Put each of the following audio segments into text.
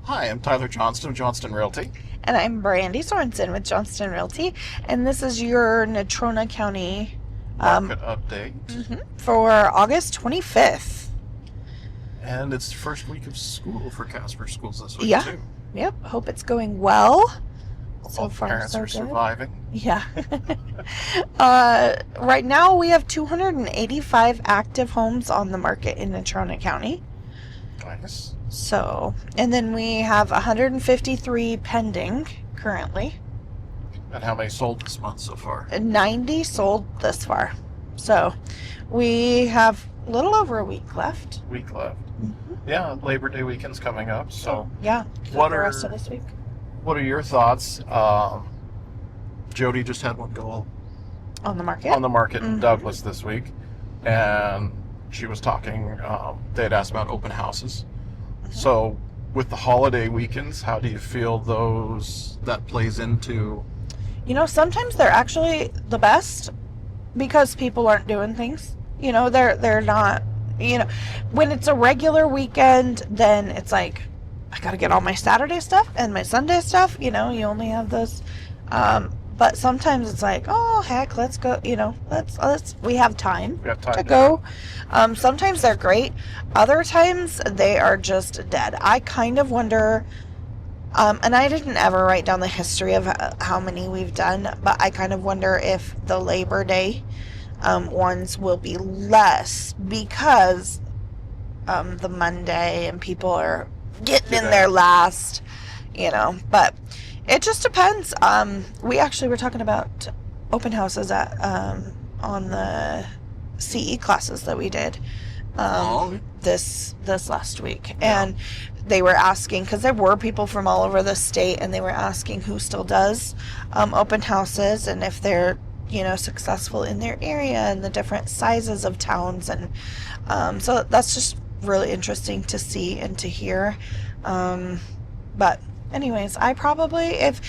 Hi, I'm Tyler Johnston of Johnston Realty. And I'm Brandi Sorensen with Johnston Realty, and this is your Natrona County Market update. for August 25th. And it's the first week of school for Casper schools this week, Yeah. too. Yep. Hope it's going well. So All the far, parents so are good. surviving. Yeah. Right now, we have 285 active homes on the market in Natrona County. Nice. So, and then we have 153 pending currently. And how many sold this month so far? 90 sold this far. So, we have a little over a week left. Week left. Yeah, Labor Day weekend's coming up. So, Yeah. What the are- rest of this week? what are your thoughts? Jody just had one go On the market? on the market in Douglas this week, and she was talking. They had asked about open houses. So, with the holiday weekends, how do you feel that plays into? Sometimes they're actually the best because people aren't doing things. They're not, when it's a regular weekend, then it's like, I got to get all my Saturday stuff and my Sunday stuff. You only have those. But sometimes it's like, oh, heck, let's go, we have time We have time to go. Sometimes they're great. Other times they are just dead. I kind of wonder, and I didn't ever write down the history of how many we've done, but I kind of wonder if the Labor Day ones will be less because the Monday and people are getting in their last, but it just depends. We actually were talking about open houses at on the CE classes that we did this last week, and they were asking, because there were people from all over the state, and they were asking who still does open houses and if they're successful in their area and the different sizes of towns, and so that's just really interesting to see and to hear. But anyways, I probably, if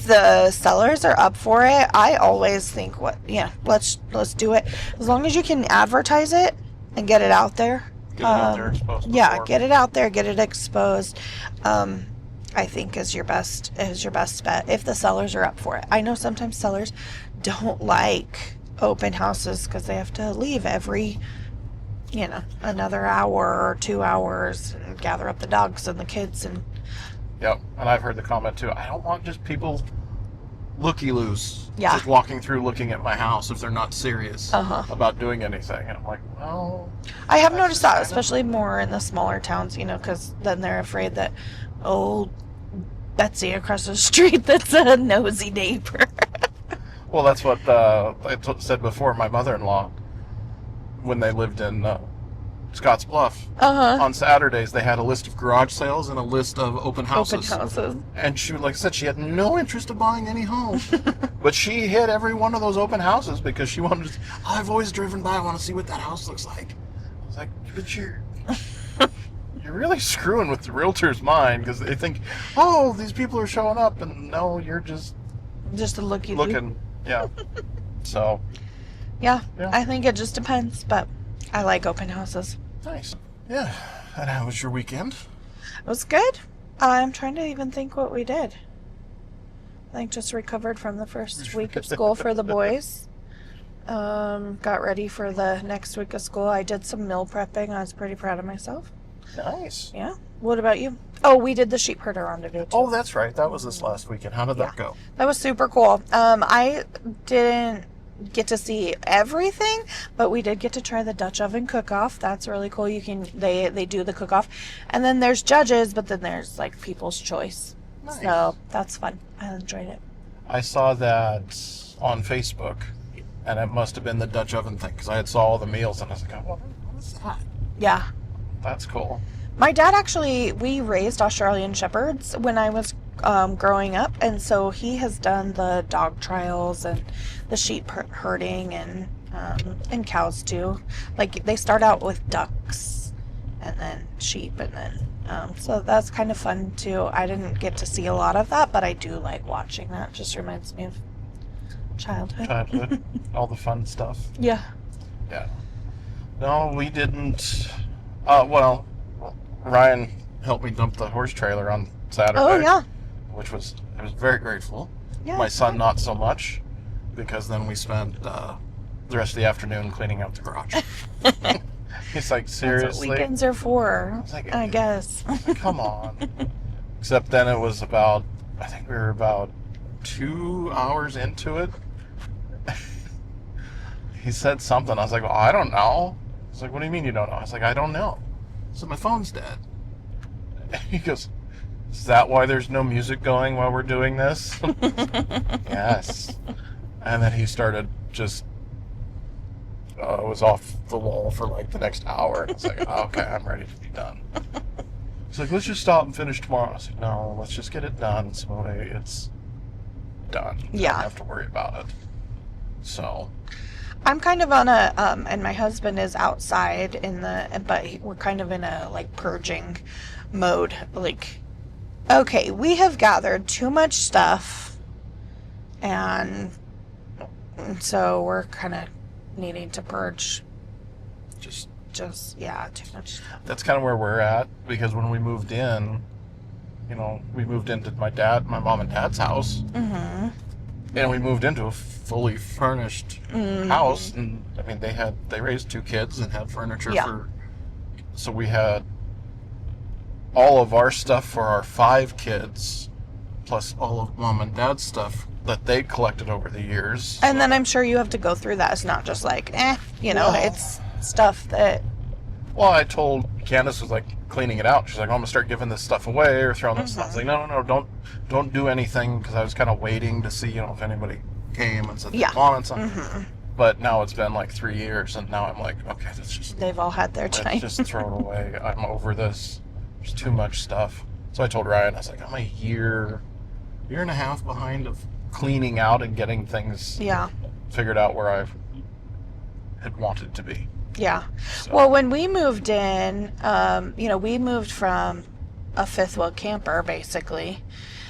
the sellers are up for it, I always think, let's do it. As long as you can advertise it and get it out there. Get it out there exposed Yeah, before. get it out there, get it exposed. I think is your best bet if the sellers are up for it. I know sometimes sellers don't like open houses because they have to leave every another hour or 2 hours and gather up the dogs and the kids and Yep, and I've heard the comment too. I don't want just people looky-loos, Yeah. just walking through looking at my house if they're not serious about doing anything. And I'm like, well, I have that's noticed just that, kind of- especially more in the smaller towns, because then they're afraid that, oh, Betsy across the street that's a nosy neighbor. Well, that's what I said before. My mother-in-law, when they lived in Scotts Bluff, on Saturdays they had a list of garage sales and a list of open houses. Open houses. And she, like I said, she had no interest in buying any home. But she hit every one of those open houses because she wanted to, I've always driven by, I want to see what that house looks like. I was like, but you're really screwing with the realtor's mind because they think, oh, these people are showing up. And no, you're just Just a looky. looking. Yeah. So, Yeah, Yeah. I think it just depends, but I like open houses. nice. Yeah. And how was your weekend? It was good. I'm trying to even think what we did. I think just recovered from the first week of school for the boys. Got ready for the next week of school. I did some meal prepping. I was pretty proud of myself. Nice. Yeah. What about you? Oh, we did the sheep herder rendezvous too. Oh, that's right. That was this last weekend. How did that go? That was super cool. I didn't get to see everything, but we did get to try the Dutch oven cook-off. That's really cool. They do the cook-off, and then there's judges, but then there's like people's choice. Nice. So that's fun. I enjoyed it. I saw that on Facebook, and it must have been the Dutch oven thing because I had saw all the meals, and I was like, oh, what is that? Yeah. That's cool. My dad we raised Australian Shepherds when I was growing up, and so he has done the dog trials and the sheep herding and cows too. Like they start out with ducks and then sheep, and then so that's kind of fun too. I didn't get to see a lot of that, but I do like watching that. It just reminds me of childhood. Childhood, all the fun stuff. Yeah. Yeah. No, we didn't. Well, Ryan helped me dump the horse trailer on Saturday. Oh, yeah. I was very grateful. Yeah. My son, not so much, because then we spent the rest of the afternoon cleaning out the garage. He's like, seriously? That's what weekends are for, I guess. Come on. Except then it was about, I think we were about 2 hours into it. He said something. I was like, well, I don't know. He's like, what do you mean you don't know? I was like, I don't know. So my phone's dead. He goes, is that why there's no music going while we're doing this? Yes. And then he started just, was off the wall for like the next hour. And it's like, okay, I'm ready to be done. He's like, let's just stop and finish tomorrow. I was like, no, let's just get it done so it's done. Yeah. Don't have to worry about it. So. I'm kind of on a, and my husband is outside but we're kind of in a like purging mode. Like, okay, we have gathered too much stuff, and so we're kind of needing to purge. Yeah, too much stuff. That's kind of where we're at, because when we moved in, we moved into my mom and dad's house. Mm-hmm. And we moved into a fully furnished house, and I mean they raised 2 kids and had furniture so we had all of our stuff for our 5 kids, plus all of mom and dad's stuff that they collected over the years. And then I'm sure you have to go through that. It's not just like, it's stuff that... Well, I told Candace was like cleaning it out. She's like, I'm going to start giving this stuff away or throwing this stuff. I was like, no, don't do anything, because I was kind of waiting to see, if anybody came and said they wanted something. Mm-hmm. But now it's been like 3 years, and now I'm like, okay, they've all had their time. Just throw it away. I'm over this. There's too much stuff. So I told Ryan, I was like, I'm a year and a half behind of cleaning out and getting things figured out where I had wanted to be. Yeah. So. Well, when we moved in, we moved from a fifth wheel camper, basically.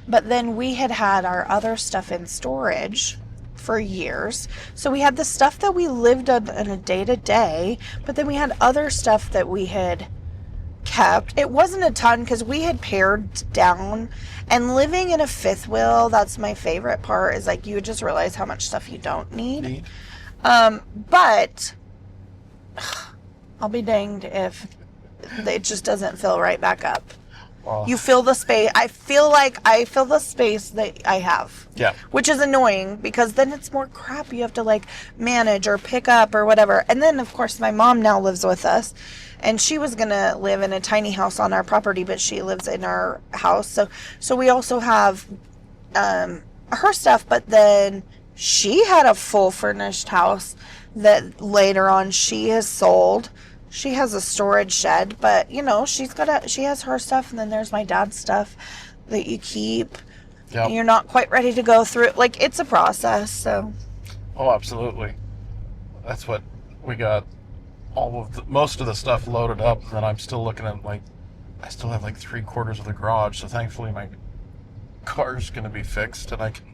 But then we had our other stuff in storage for years. So we had the stuff that we lived on a day-to-day, but then we had other stuff that we had kept. It wasn't a ton, because we had pared down. And living in a fifth wheel, that's my favorite part, is like you just realize how much stuff you don't need. But... I'll be danged if it just doesn't fill right back up. Well, you fill the space. I feel like I fill the space that I have. Yeah. Which is annoying, because then it's more crap you have to like manage or pick up or whatever. And then, of course, my mom now lives with us. And she was going to live in a tiny house on our property, but she lives in our house. So we also have her stuff, but then she had a full furnished house that later on she has sold. She has a storage shed, but she has her stuff, and then there's my dad's stuff that you keep. Yep. You're not quite ready to go through it. Like, it's a process, so. Oh, absolutely. That's what we got. Most of the stuff loaded up, and then I'm still looking at I still have like 3/4 of the garage, so thankfully my car's going to be fixed and I can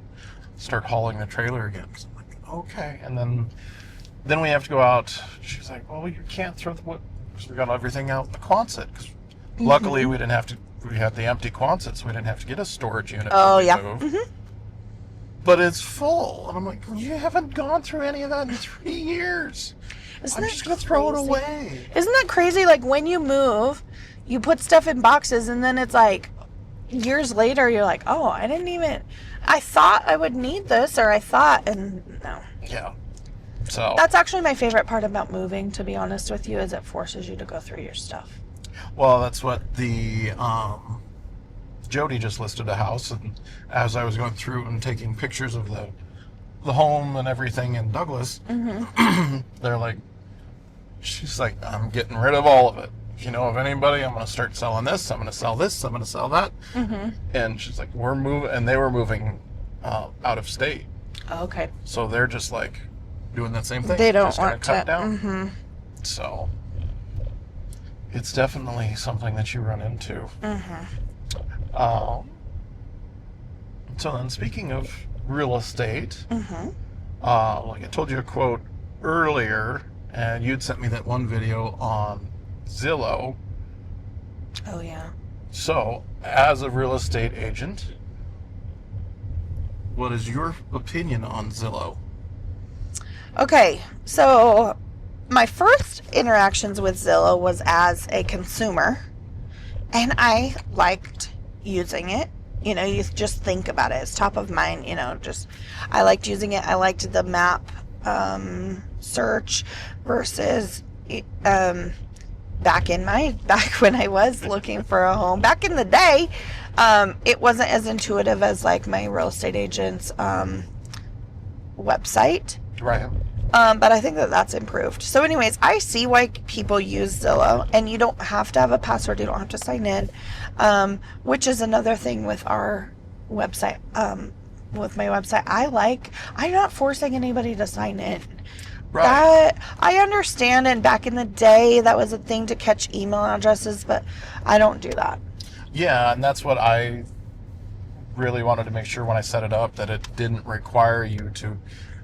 start hauling the trailer again. So I'm like, okay. And then we have to go out. She's like, well, you can't throw the wood, because we got everything out in the Quonset. Because luckily we didn't have to. We had the empty Quonset, so we didn't have to get a storage unit. Oh yeah. Mm-hmm. But it's full, and I'm like, you haven't gone through any of that in 3 years. I'm just gonna throw it away. Isn't that crazy? Like, when you move, you put stuff in boxes, and then it's like years later, you're like, oh, I thought I would need this, and no. Yeah. So that's actually my favorite part about moving, to be honest with you, is it forces you to go through your stuff. Well, that's what the Jody just listed a house, and as I was going through and taking pictures of the home and everything in Douglas, they're like, she's like, I'm getting rid of all of it. If you know of anybody, I'm going to start selling this. I'm going to sell this. I'm going to sell that. And she's like, we're moving, and they were moving out of state. Okay. So they're just like doing that same thing. They don't just want to cut down. So it's definitely something that you run into. So then, speaking of real estate, like I told you a quote earlier, and you'd sent me that one video on Zillow. Oh yeah. So, as a real estate agent, what is your opinion on Zillow? Okay, so my first interactions with Zillow was as a consumer, and I liked using it. You know, you just think about it. It's top of mind, you know, just I liked using it. I liked the map search versus back when I was looking for a home back in the day. It wasn't as intuitive as like my real estate agent's website. Right. But I think that that's improved. So anyways, I see why people use Zillow, and you don't have to have a password. You don't have to sign in, which is another thing with our website. With my website, I'm not forcing anybody to sign in. Right. That I understand, and back in the day, that was a thing to catch email addresses, but I don't do that. Yeah, and that's what I really wanted to make sure when I set it up, that it didn't require you to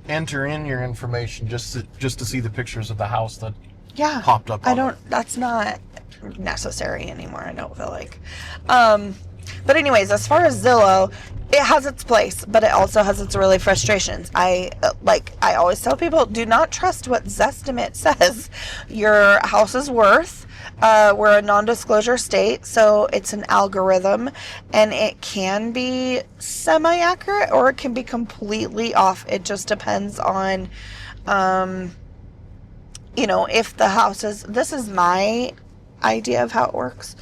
enter in your information just to see the pictures of the house that popped up. That's not necessary anymore. I don't feel like. But anyways, as far as Zillow, it has its place, but it also has its really frustrations. I always tell people, do not trust what Zestimate says your house is worth. We're a non-disclosure state, so it's an algorithm, and it can be semi-accurate or it can be completely off. It just depends on, if the houses, this is my idea of how it works.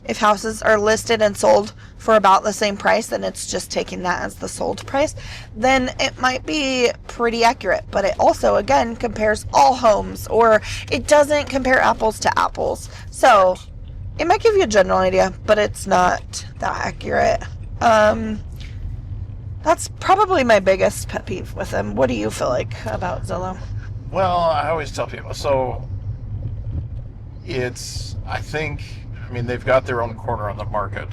If houses are listed and sold for about the same price, then it's just taking that as the sold price. Then it might be pretty accurate, but it also, again, compares all homes, or it doesn't compare apples to apples. So it might give you a general idea, but it's not that accurate. That's probably my biggest pet peeve with them. What do you feel like about Zillow? Well, I always tell people, so they've got their own corner on the market.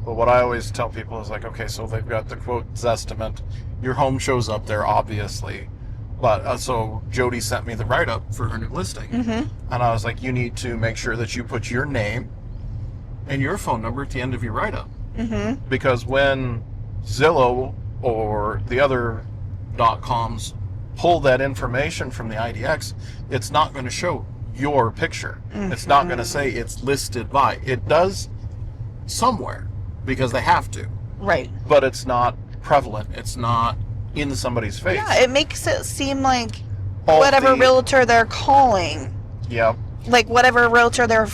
But what I always tell people is like, okay, so they've got the quote Zestimate. Your home shows up there, obviously. But so Jody sent me the write-up for her new listing. Mm-hmm. And I was like, you need to make sure that you put your name and your phone number at the end of your write-up. Mm-hmm. Because when Zillow or the other .coms pull that information from the IDX, it's not going to show your picture. Mm-hmm. It's not going to say it's listed by. It does somewhere because they have to. Right. But it's not prevalent. It's not in somebody's face. Yeah, it makes it seem like whatever realtor they're calling. Yep. Like whatever realtor they're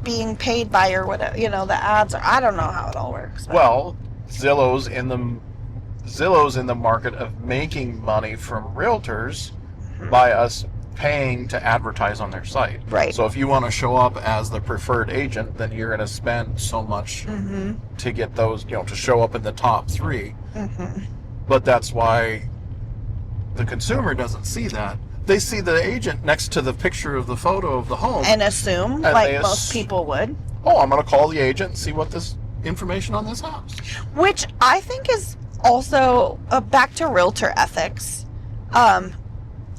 being paid by or whatever, the ads are. I don't know how it all works. But. Well, Zillow's in the market of making money from realtors by us paying to advertise on their site. Right. So if you want to show up as the preferred agent, then you're going to spend so much to get those, to show up in the top 3. Mm-hmm. But that's why the consumer doesn't see that. They see the agent next to the picture of the photo of the home. And assume, like most people would. Oh, I'm going to call the agent and see what this information on this house. Which I think is also back to realtor ethics.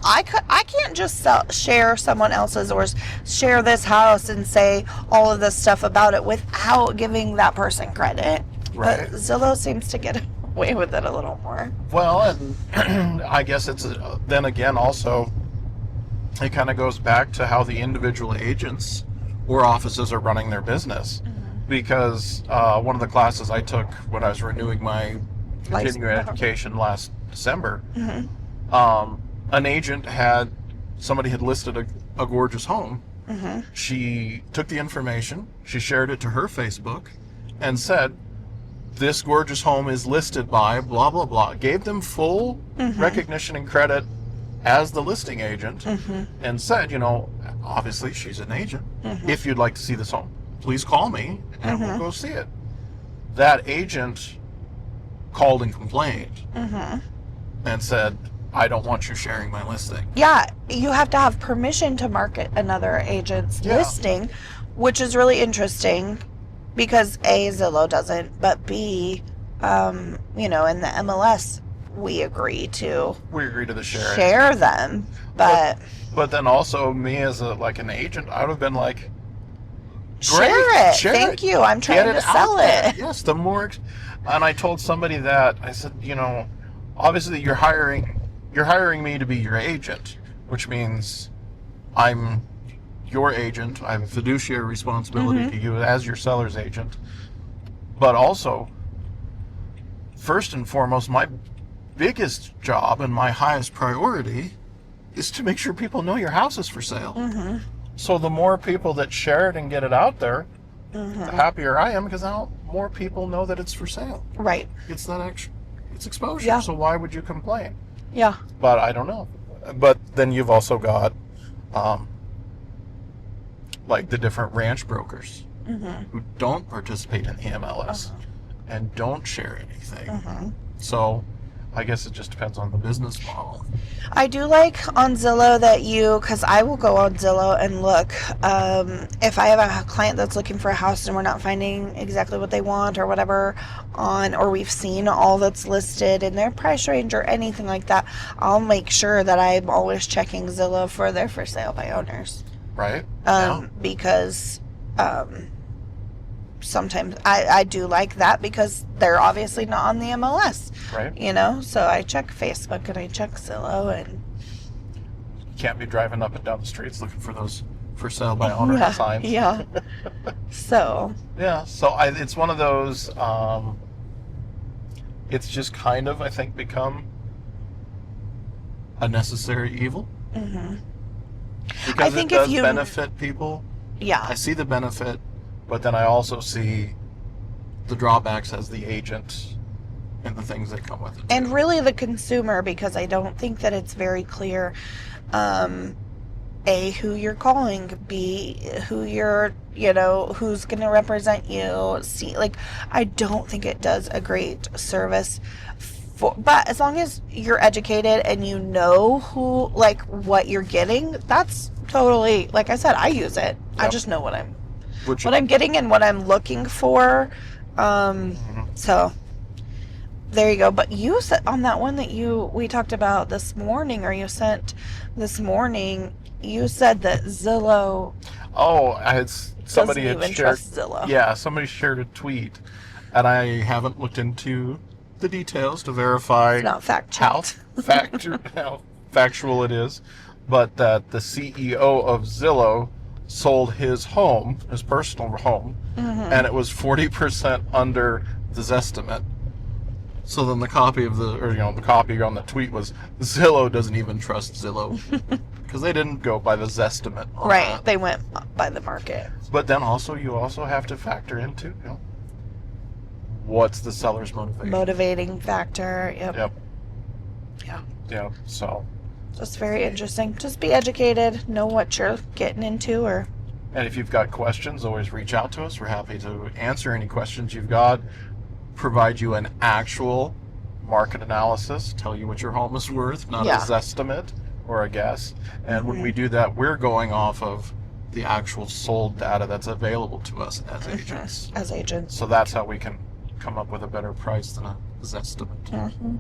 I can't just share someone else's or share this house and say all of this stuff about it without giving that person credit. Right. But Zillow seems to get away with it a little more. Well, and I guess it's then again also it kind of goes back to how the individual agents or offices are running their business. Mm-hmm. Because one of the classes I took when I was renewing my continuing education last December, somebody had listed a gorgeous home. Mm-hmm. She took the information, she shared it to her Facebook, and said, this gorgeous home is listed by blah, blah, blah. Gave them full recognition and credit as the listing agent, and said, obviously she's an agent. If you'd like to see this home, please call me and we'll go see it. That agent called and complained and said, I don't want you sharing my listing. Yeah, you have to have permission to market another agent's listing, which is really interesting because A, Zillow doesn't, but B, in the MLS, we agree to the sharing. Share them, but then also me as an agent, I would have been like, Share it. Share Thank it. you. I'm trying Get to out sell there. it. Yes, the more. And I told somebody that I said, obviously you're hiring me to be your agent, which means I'm your agent. I have a fiduciary responsibility to you as your seller's agent. But also, first and foremost, my biggest job and my highest priority is to make sure people know your house is for sale. So the more people that share it and get it out there, the happier I am, because now more people know that it's for sale. Right. It's exposure. Yeah. So why would you complain? Yeah. But I don't know. But then you've also got like the different ranch brokers who don't participate in the MLS and don't share anything. So I guess it just depends on the business model. I do like on Zillow that because I will go on Zillow and look, if I have a client that's looking for a house and we're not finding exactly what they want or whatever or we've seen all that's listed in their price range or anything like that, I'll make sure that I'm always checking Zillow for their for sale by owners. Right. Because sometimes I do like that because they're obviously not on the MLS. Right. So I check Facebook and I check Zillow and you can't be driving up and down the streets looking for those for sale by owner signs. Yeah. So. Yeah. So it's one of those. It's just kind of, I think, become a necessary evil. Because I think it does benefit people. Yeah. I see the benefit, but then I also see the drawbacks as the agent and the things that come with it. And really the consumer, because I don't think that it's very clear, A, who you're calling, B, who you're, who's going to represent you, C, I don't think it does a great service but as long as you're educated and you know what you're getting, that's totally, like I said, I use it. Yep. I just know what I'm getting and what I'm looking for. So there you go. But you said on that one that we talked about this morning, or you sent this morning, you said that Zillow. Oh, somebody doesn't even trust Zillow. Yeah, somebody shared a tweet, and I haven't looked into the details to verify it's not how factual it is, but that the CEO of Zillow sold his personal home, and it was 40% under the Zestimate. So then the copy on the tweet was, Zillow doesn't even trust Zillow because they didn't go by the Zestimate. Right, they went by the market. But then you also have to factor into, what's the seller's motivation? Motivating factor. Yep. Yeah. So. It's very interesting. Just be educated. Know what you're getting into, And if you've got questions, always reach out to us. We're happy to answer any questions you've got. Provide you an actual market analysis. Tell you what your home is worth, not a Zestimate or a guess. And when we do that, we're going off of the actual sold data that's available to us as agents. So that's how we can come up with a better price than a Zestimate.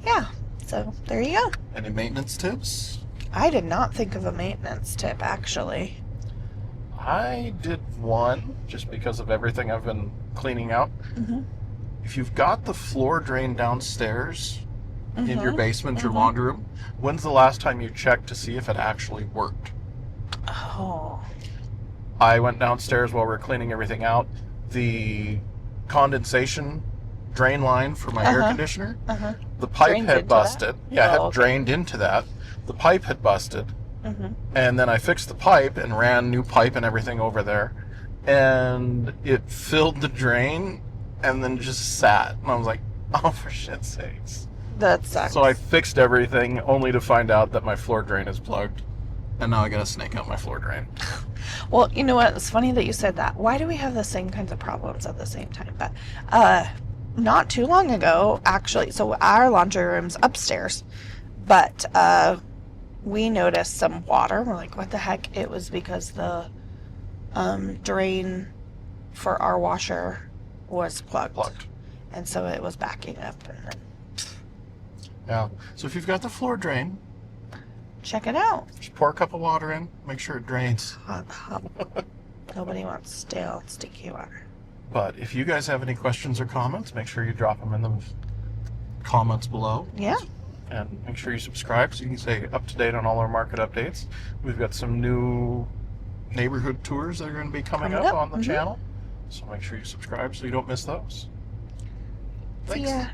Yeah, so there you go. Any maintenance tips? I did not think of a maintenance tip, actually. I did one, just because of everything I've been cleaning out. If you've got the floor drain downstairs in your basement, your laundry room, when's the last time you checked to see if it actually worked? Oh. I went downstairs while we were cleaning everything out. The condensation drain line for my air conditioner, the pipe had busted. Yeah, it had drained into that. The pipe had busted. And then I fixed the pipe and ran new pipe and everything over there. And it filled the drain and then just sat. And I was like, oh, for shit's sakes. That sucks. So I fixed everything only to find out that my floor drain is plugged. And now I gotta snake out my floor drain. Well, you know what? It's funny that you said that. Why do we have the same kinds of problems at the same time? But not too long ago, actually, so our laundry room's upstairs, but we noticed some water. We're like, what the heck? It was because the drain for our washer was plugged. And so it was backing up. And then... Yeah. So if you've got the floor drain, check it out. Just pour a cup of water in, make sure it drains. Nobody wants stale, stinky water. But if you guys have any questions or comments, make sure you drop them in the comments below. Yeah. And make sure you subscribe so you can stay up to date on all our market updates. We've got some new neighborhood tours that are going to be coming up on the channel. So make sure you subscribe so you don't miss those. See Thanks. ya.